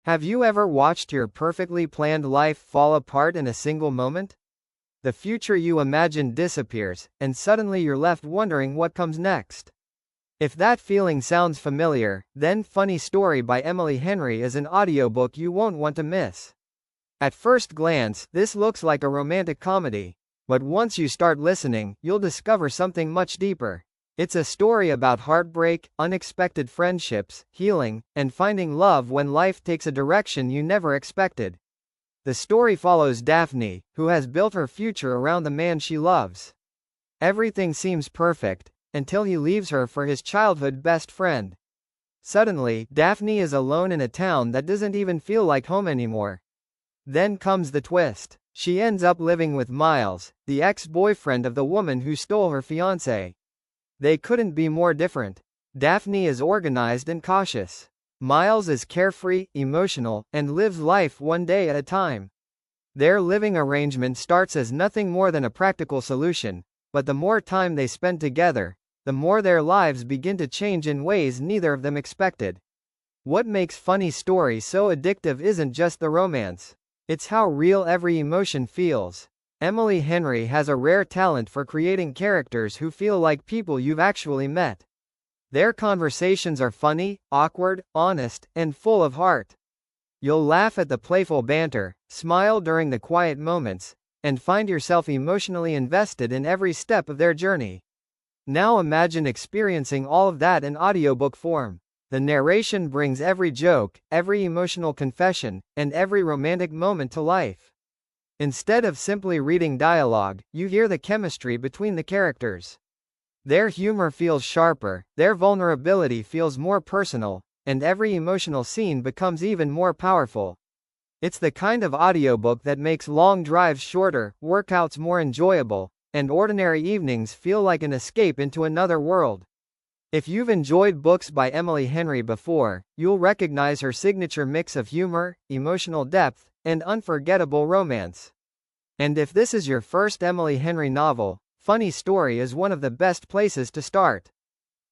Have you ever watched your perfectly planned life fall apart in a single moment? The future you imagined disappears, and suddenly you're left wondering what comes next. If that feeling sounds familiar, then Funny Story by Emily Henry is an audiobook you won't want to miss. At first glance, this looks like a romantic comedy. But once you start listening, you'll discover something much deeper. It's a story about heartbreak, unexpected friendships, healing, and finding love when life takes a direction you never expected. The story follows Daphne, who has built her future around the man she loves. Everything seems perfect, until he leaves her for his childhood best friend. Suddenly, Daphne is alone in a town that doesn't even feel like home anymore. Then comes the twist. She ends up living with Miles, the ex-boyfriend of the woman who stole her fiancé. They couldn't be more different. Daphne is organized and cautious. Miles is carefree, emotional, and lives life one day at a time. Their living arrangement starts as nothing more than a practical solution, but the more time they spend together, the more their lives begin to change in ways neither of them expected. What makes Funny Story so addictive isn't just the romance. It's how real every emotion feels. Emily Henry has a rare talent for creating characters who feel like people you've actually met. Their conversations are funny, awkward, honest, and full of heart. You'll laugh at the playful banter, smile during the quiet moments, and find yourself emotionally invested in every step of their journey. Now imagine experiencing all of that in audiobook form. The narration brings every joke, every emotional confession, and every romantic moment to life. Instead of simply reading dialogue, you hear the chemistry between the characters. Their humor feels sharper, their vulnerability feels more personal, and every emotional scene becomes even more powerful. It's the kind of audiobook that makes long drives shorter, workouts more enjoyable, and ordinary evenings feel like an escape into another world. If you've enjoyed books by Emily Henry before, you'll recognize her signature mix of humor, emotional depth, and unforgettable romance. And if this is your first Emily Henry novel, Funny Story is one of the best places to start.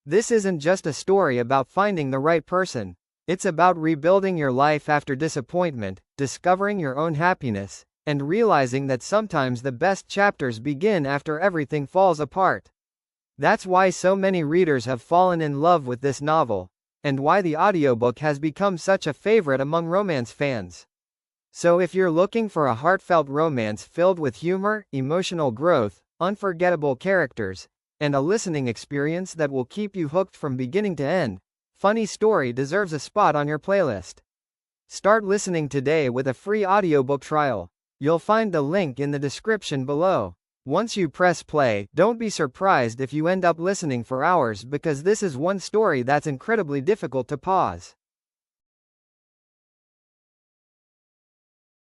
This isn't just a story about finding the right person. It's about rebuilding your life after disappointment, discovering your own happiness, and realizing that sometimes the best chapters begin after everything falls apart. That's why so many readers have fallen in love with this novel, and why the audiobook has become such a favorite among romance fans. So if you're looking for a heartfelt romance filled with humor, emotional growth, unforgettable characters, and a listening experience that will keep you hooked from beginning to end, Funny Story deserves a spot on your playlist. Start listening today with a free audiobook trial. You'll find the link in the description below. Once you press play, don't be surprised if you end up listening for hours because this is one story that's incredibly difficult to pause.